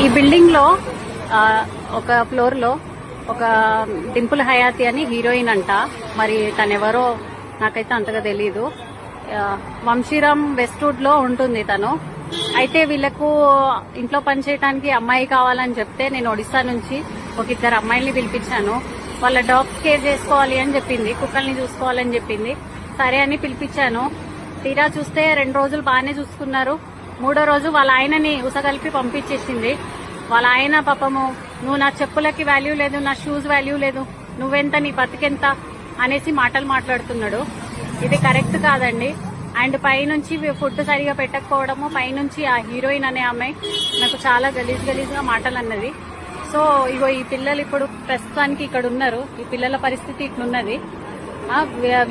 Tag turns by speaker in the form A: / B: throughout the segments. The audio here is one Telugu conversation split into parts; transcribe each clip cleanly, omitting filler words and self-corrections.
A: ఈ బిల్డింగ్ లో ఒక ఫ్లోర్ లో ఒక డింపుల్ హయాతి అని హీరోయిన్ అంట. మరి తనెవరో నాకైతే అంతగా తెలీదు. వంశీరామ్ వెస్ట్వుడ్ లో ఉంటుంది తను. అయితే వీళ్లకు ఇంట్లో పనిచేయడానికి అమ్మాయి కావాలని చెప్తే నేను ఒడిశా నుంచి ఒక ఇద్దరు అమ్మాయిల్ని పిలిపించాను. వాళ్ళ డాగ్స్ కేర్ చేసుకోవాలి అని చెప్పింది, కుక్కల్ని చూసుకోవాలని చెప్పింది. సరే అని పిలిపించాను. తీరా చూస్తే 2 రోజులు బాగానే చూసుకున్నారు. 3వ రోజు వాళ్ళ ఆయనని ఉసగలిపి పంపించేసింది. వాళ్ళ ఆయన పాపము, నువ్వు నా చెప్పులకి వాల్యూ లేదు, నా షూస్ వాల్యూ లేదు, నువ్వెంత, నీ బతికెంత అనేసి మాటలు మాట్లాడుతున్నాడు. ఇది కరెక్ట్ కాదండి. అండ్ పైనుంచి ఫుడ్ సరిగా పెట్టకపోవడము, పైనుంచి ఆ హీరోయిన్ అనే అమ్మాయి నాకు చాలా గలీజ్ గా మాటలు అన్నది. సో ఇగో ఈ పిల్లలు ఇప్పుడు ప్రస్తుతానికి ఇక్కడ ఉన్నారు. ఈ పిల్లల పరిస్థితి ఇట్లున్నది.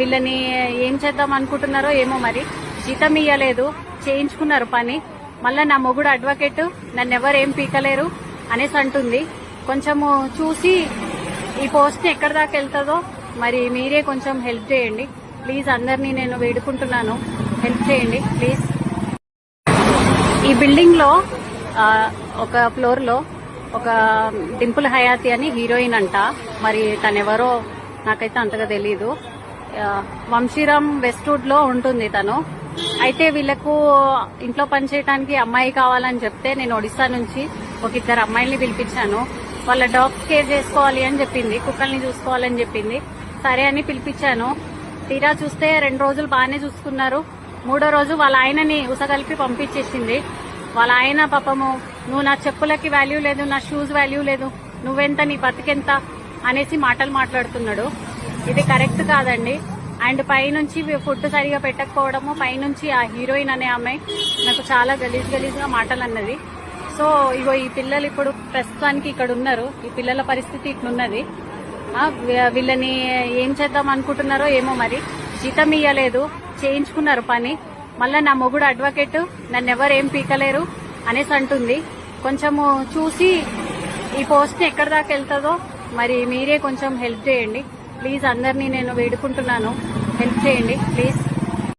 A: వీళ్ళని ఏం చేద్దాం అనుకుంటున్నారో ఏమో. మరి జీతం ఇయ్యలేదు, చేయించుకున్నారు పని. మళ్ళా నా మొగుడు అడ్వకేట్, నన్నెవరు ఏం పీకలేరు అనేసి అంటుంది. కొంచెము చూసి ఈ పోస్ట్ ఎక్కడి దాకా వెళ్తుందో మరి మీరే కొంచెం హెల్ప్ చేయండి ప్లీజ్. అందరినీ నేను వేడుకుంటున్నాను, హెల్ప్ చేయండి ప్లీజ్. ఈ బిల్డింగ్ లో ఒక ఫ్లోర్ లో ఒక డింపుల్ హయాతి అని హీరోయిన్ అంట. మరి తనెవరో నాకైతే అంతగా తెలీదు. వంశీరామ్ వెస్ట్వుడ్ లో ఉంటుంది తను. అయితే వీళ్లకు ఇంట్లో పనిచేయడానికి అమ్మాయి కావాలని చెప్తే నేను ఒడిశా నుంచి ఒక ఇద్దరు అమ్మాయిల్ని పిలిపించాను. వాళ్ళ డాగ్స్ కేర్ చేసుకోవాలి అని చెప్పింది, కుక్కల్ని చూసుకోవాలని చెప్పింది. సరే అని పిలిపించాను. తీరా చూస్తే 2 రోజులు బాగానే చూసుకున్నారు. 3వ రోజు వాళ్ళ ఆయనని ఉసగలిపి పంపించేసింది. వాళ్ళ ఆయన పాపము, నువ్వు నా చెప్పులకి వాల్యూ లేదు, నా షూస్ వాల్యూ లేదు, నువ్వెంత, నీ బతికెంత అనేసి మాటలు మాట్లాడుతున్నాడు. ఇది కరెక్ట్ కాదండి. అండ్ పైనుంచి ఫుడ్ సరిగా పెట్టకపోవడము, పైనుంచి ఆ హీరోయిన్ అనే అమ్మాయి నాకు చాలా గలీజ్ గా మాటలు అన్నది. సో ఇగో ఈ పిల్లలు ఇప్పుడు ప్రస్తుతానికి ఇక్కడ ఉన్నారు. ఈ పిల్లల పరిస్థితి ఇట్లున్నది. వీళ్ళని ఏం చేద్దాం అనుకుంటున్నారో ఏమో. మరి జీతం ఇయ్యలేదు, చేయించుకున్నారు పని. మళ్ళా నా మొగుడు అడ్వకేట్, నన్నెవరు ఏం పీకలేరు అనేసి అంటుంది. కొంచెము చూసి ఈ పోస్ట్ ఎక్కడి దాకా వెళ్తుందో మరి మీరే కొంచెం హెల్ప్ చేయండి ప్లీజ్. అందరినీ నేను వేడుకుంటున్నాను, హెల్ప్ చేయండి ప్లీజ్.